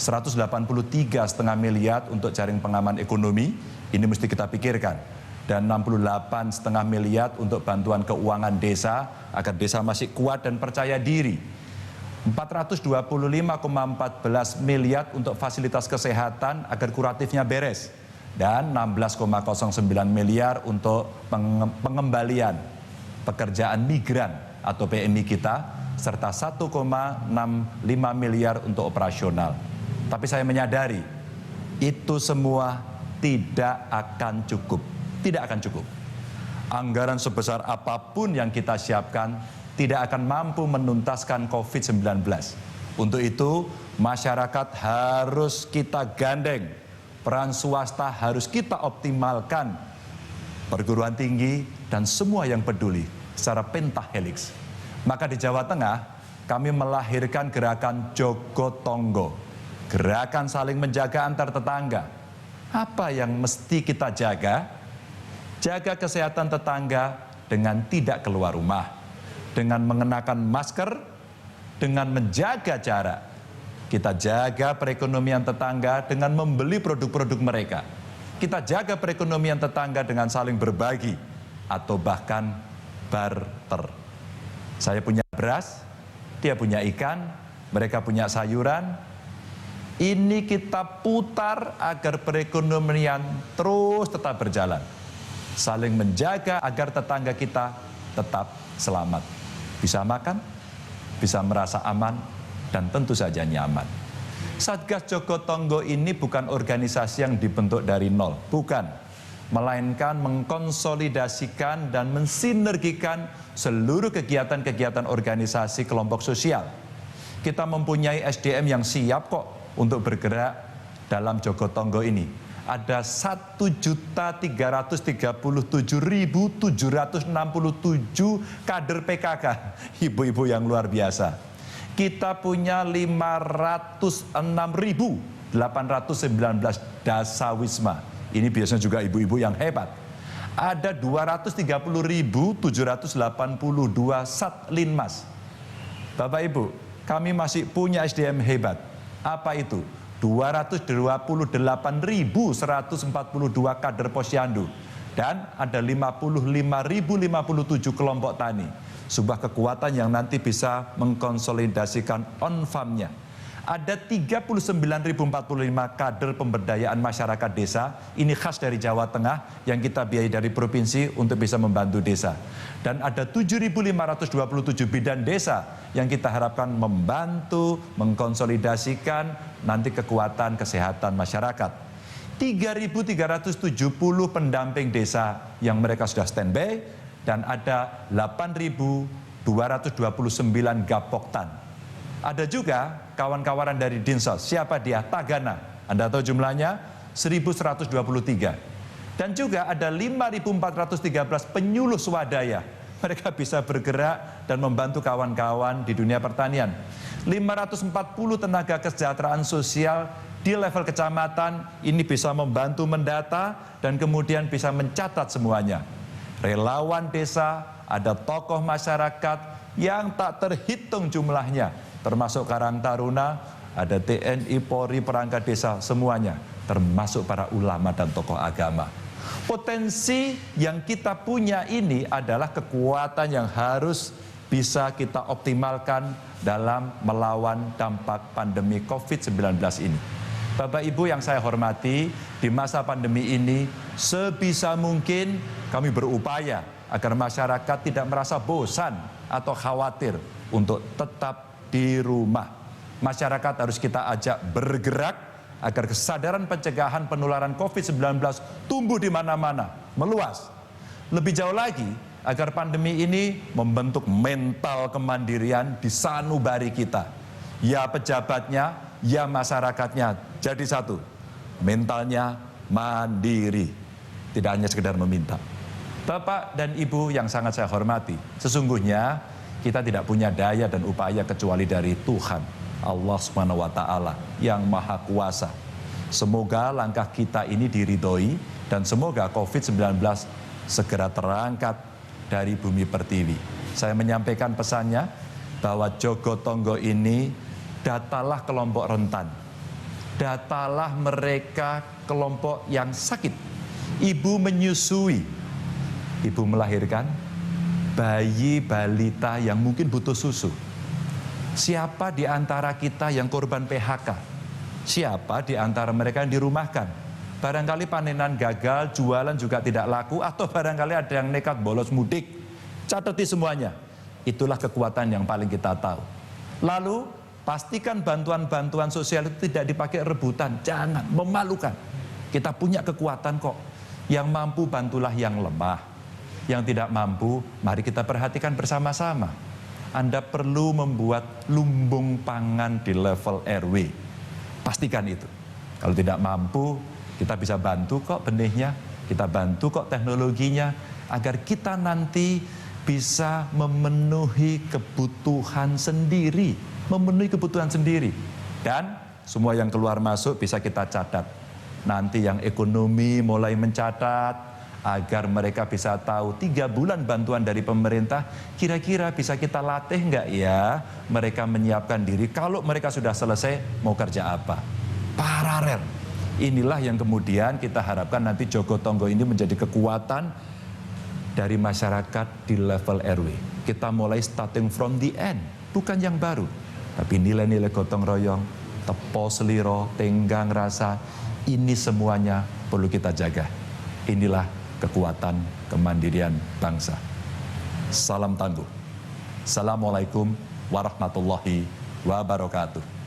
183,5 miliar untuk jaring pengaman ekonomi, ini mesti kita pikirkan. Dan 68,5 miliar untuk bantuan keuangan desa, agar desa masih kuat dan percaya diri. 425,14 miliar untuk fasilitas kesehatan agar kuratifnya beres. Dan 16,09 miliar untuk pengembalian pekerjaan migran atau PMI kita, serta 1,65 miliar untuk operasional. Tapi saya menyadari, itu semua tidak akan cukup. Tidak akan cukup. Anggaran sebesar apapun yang kita siapkan tidak akan mampu menuntaskan COVID-19. Untuk itu, masyarakat harus kita gandeng, peran swasta harus kita optimalkan, perguruan tinggi dan semua yang peduli secara pentahelix. Maka di Jawa Tengah, kami melahirkan gerakan Jogotonggo, gerakan saling menjaga antar tetangga. Apa yang mesti kita jaga? Jaga kesehatan tetangga dengan tidak keluar rumah, dengan mengenakan masker, dengan menjaga jarak. Kita jaga perekonomian tetangga dengan membeli produk-produk mereka. Kita jaga perekonomian tetangga dengan saling berbagi atau bahkan barter. Saya punya beras, dia punya ikan, mereka punya sayuran. Ini kita putar agar perekonomian terus tetap berjalan. Saling menjaga agar tetangga kita tetap selamat. Bisa makan, bisa merasa aman, dan tentu saja nyaman. Satgas Jogotonggo ini bukan organisasi yang dibentuk dari nol, bukan. Melainkan mengkonsolidasikan dan mensinergikan seluruh kegiatan-kegiatan organisasi kelompok sosial. Kita mempunyai SDM yang siap kok untuk bergerak dalam Jogotonggo ini. Ada 1.337.767 kader PKK, ibu-ibu yang luar biasa. Kita punya 506.819 dasawisma. Ini biasanya juga ibu-ibu yang hebat. Ada 230.782 satlinmas. Bapak Ibu, kami masih punya SDM hebat. Apa itu? 228.142 kader posyandu. Dan ada 55.057 kelompok tani. Sebuah kekuatan yang nanti bisa mengkonsolidasikan on-farm-nya. Ada 39.045 kader pemberdayaan masyarakat desa, ini khas dari Jawa Tengah yang kita biayai dari provinsi untuk bisa membantu desa. Dan ada 7.527 bidan desa yang kita harapkan membantu, mengkonsolidasikan nanti kekuatan kesehatan masyarakat. 3.370 pendamping desa yang mereka sudah standby dan ada 8.229 gapoktan. Ada juga kawan-kawan dari Dinsos. Siapa dia? Tagana. Anda tahu jumlahnya? 1.123. Dan juga ada 5.413 penyuluh swadaya. Mereka bisa bergerak dan membantu kawan-kawan di dunia pertanian. 540 tenaga kesejahteraan sosial di level kecamatan ini bisa membantu mendata dan kemudian bisa mencatat semuanya. Relawan desa, ada tokoh masyarakat yang tak terhitung jumlahnya, termasuk Karang Taruna, ada TNI, Polri, perangkat desa, semuanya, termasuk para ulama dan tokoh agama. Potensi yang kita punya ini adalah kekuatan yang harus bisa kita optimalkan dalam melawan dampak pandemi COVID-19 ini. Bapak Ibu yang saya hormati, di masa pandemi ini sebisa mungkin kami berupaya agar masyarakat tidak merasa bosan atau khawatir untuk tetap di rumah. Masyarakat harus kita ajak bergerak agar kesadaran pencegahan penularan COVID-19 tumbuh di mana-mana, meluas. Lebih jauh lagi, agar pandemi ini membentuk mental kemandirian di sanubari kita. Ya pejabatnya, ya masyarakatnya jadi satu. Mentalnya mandiri, tidak hanya sekedar meminta. Bapak dan Ibu yang sangat saya hormati, sesungguhnya kita tidak punya daya dan upaya kecuali dari Tuhan, Allah Subhanahu wa Ta'ala yang Maha Kuasa. Semoga langkah kita ini diridhoi dan semoga COVID-19 segera terangkat dari bumi pertiwi. Saya menyampaikan pesannya bahwa Jogotonggo ini datalah kelompok rentan. Datalah mereka kelompok yang sakit. Ibu menyusui, ibu melahirkan bayi balita yang mungkin butuh susu. Siapa di antara kita yang korban PHK? Siapa di antara mereka yang dirumahkan? Barangkali panenan gagal, jualan juga tidak laku, atau barangkali ada yang nekat bolos mudik. Catati semuanya. Itulah kekuatan yang paling kita tahu. Lalu, pastikan bantuan-bantuan sosial itu tidak dipakai rebutan. Jangan, memalukan. Kita punya kekuatan kok. Yang mampu bantulah yang lemah. Yang tidak mampu, mari kita perhatikan bersama-sama. Anda perlu membuat lumbung pangan di level RW. Pastikan itu. Kalau tidak mampu, kita bisa bantu kok benihnya, kita bantu kok teknologinya, agar kita nanti bisa memenuhi kebutuhan sendiri. Memenuhi kebutuhan sendiri. Dan semua yang keluar masuk bisa kita catat. Nanti yang ekonomi mulai mencatat, agar mereka bisa tahu 3 bulan bantuan dari pemerintah, kira-kira bisa kita latih nggak ya mereka menyiapkan diri kalau mereka sudah selesai mau kerja apa. Paralel. Inilah yang kemudian kita harapkan nanti Jogo Tonggo ini menjadi kekuatan dari masyarakat di level RW. Kita mulai starting from the end, bukan yang baru. Tapi nilai-nilai gotong royong, tepo seliro, tenggang rasa, ini semuanya perlu kita jaga. Inilah kekuatan kemandirian bangsa. Salam tangguh. Assalamualaikum warahmatullahi wabarakatuh.